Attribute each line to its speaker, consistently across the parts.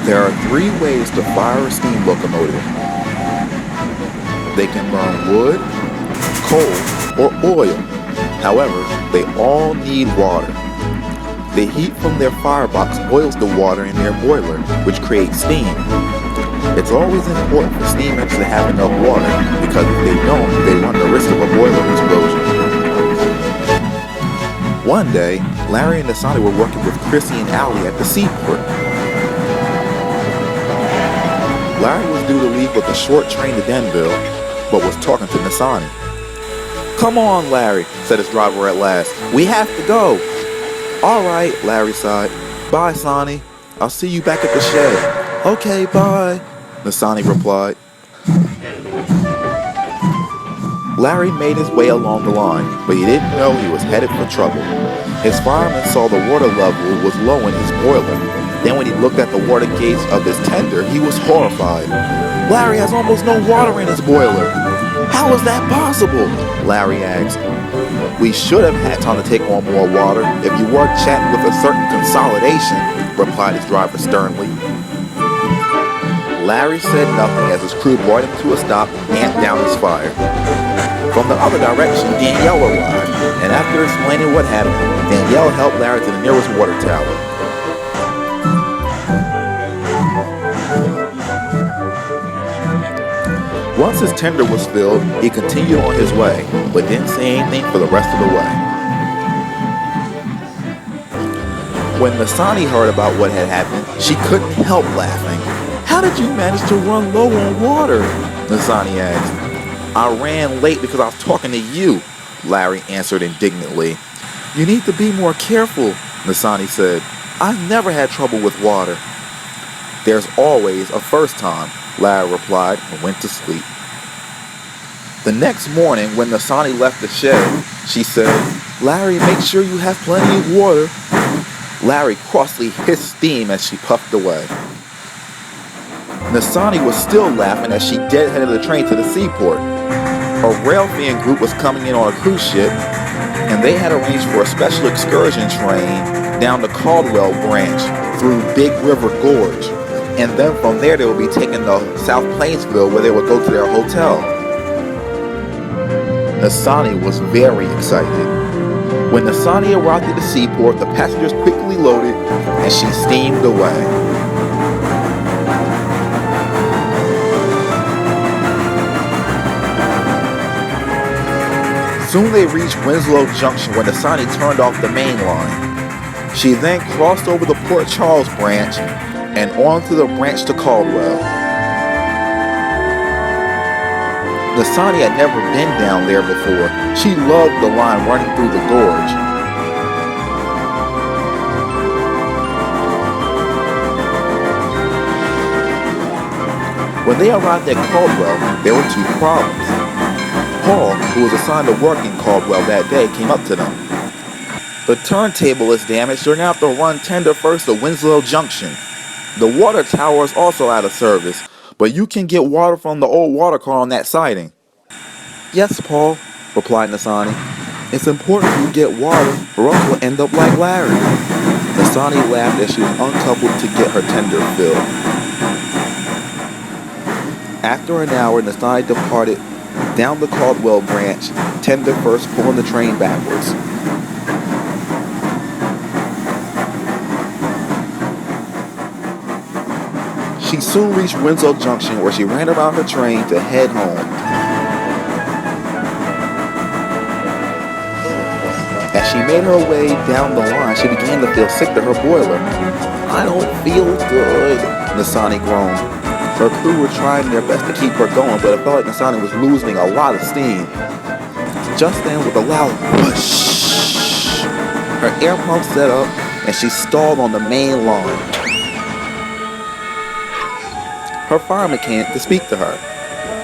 Speaker 1: There are three ways to fire a steam locomotive. They can burn wood, coal, or oil. However, they all need water. The heat from their firebox boils the water in their boiler, which creates steam. It's always important for steam engines to have enough water, because if they don't, they run the risk of a boiler explosion. One day, Larry and Nisani were working with Chrissy and Allie at the seaport. Larry was due to leave with a short train to Denville, but was talking to Nisani. "Come on, Larry," said his driver at last. "We have to go." "All right," Larry sighed. "Bye, Sonny. I'll see you back at the shed." "Okay, bye," Nisani replied. Larry made his way along the line, but he didn't know he was headed for trouble. His fireman saw the water level was low in his boiler. Then when he looked at the water gauge of his tender, he was horrified. "Larry has almost no water in his boiler." "How is that possible?" Larry asked. "We should have had time to take on more water if you weren't chatting with a certain consolidation," replied his driver sternly. Larry said nothing as his crew brought him to a stop and amped down his fire. From the other direction, Danielle arrived, and after explaining what happened, Danielle helped Larry to the nearest water tower. Once his tender was filled, he continued on his way, but didn't say anything for the rest of the way. When Nisani heard about what had happened, she couldn't help laughing. "How did you manage to run low on water?" Nisani asked. "I ran late because I was talking to you," Larry answered indignantly. "You need to be more careful," Nisani said. "I've never had trouble with water." "There's always a first time," Larry replied and went to sleep. The next morning, when Nisani left the shed, she said, "Larry, make sure you have plenty of water." Larry crossly hissed steam as she puffed away. Nisani was still laughing as she deadheaded the train to the seaport. A rail fan group was coming in on a cruise ship, and they had arranged for a special excursion train down the Caldwell branch through Big River Gorge. And then from there they would be taken to South Plainsville, where they would go to their hotel. Nisani was very excited. When Nisani arrived at the seaport, the passengers quickly loaded and she steamed away. Soon they reached Winslow Junction when Nisani turned off the main line. She then crossed over the Port Charles branch and onto the branch to Caldwell. Nisani had never been down there before. She loved the line running through the gorge. When they arrived at Caldwell, there were two problems. Paul, who was assigned to work in Caldwell that day, came up to them. "The turntable is damaged, so you're going to have to run tender first to Winslow Junction. The water tower is also out of service, but you can get water from the old water car on that siding." "Yes, Paul," replied Nisani. "It's important you get water, or else we'll end up like Larry." Nisani laughed as she was uncoupled to get her tender filled. After an hour, Nisani departed down the Caldwell branch, tender first, pulling the train backwards. She soon reached Winslow Junction, where she ran around her train to head home. As she made her way down the line, she began to feel sick to her boiler. "I don't feel good," Nisani groaned. Her crew were trying their best to keep her going, but it felt like Nisani was losing a lot of steam. Just then, with a loud whoosh, her air pump set up and she stalled on the main line. Her fire mechanic to speak to her.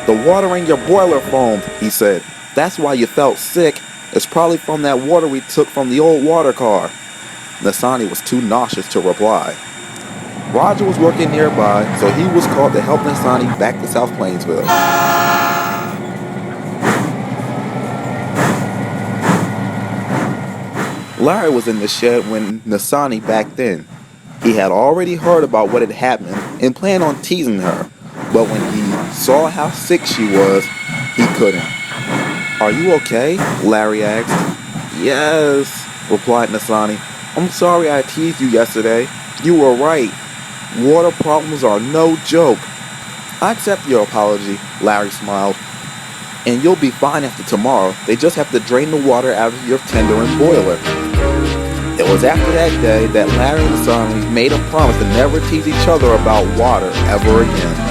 Speaker 1: "The water in your boiler foamed," he said. "That's why you felt sick. It's probably from that water we took from the old water car." Nisani was too nauseous to reply. Roger was working nearby, so he was called to help Nisani back to South Plainsville. Larry was in the shed when Nisani backed in. He had already heard about what had happened and planned on teasing her, but when he saw how sick she was, he couldn't. "Are you okay?" Larry asked. "Yes," replied Nisani. "I'm sorry I teased you yesterday. You were right. Water problems are no joke." "I accept your apology," Larry smiled. "And you'll be fine after tomorrow. They just have to drain the water out of your tender and boiler." It was after that day that Larry and Nisani made a promise to never tease each other about water ever again.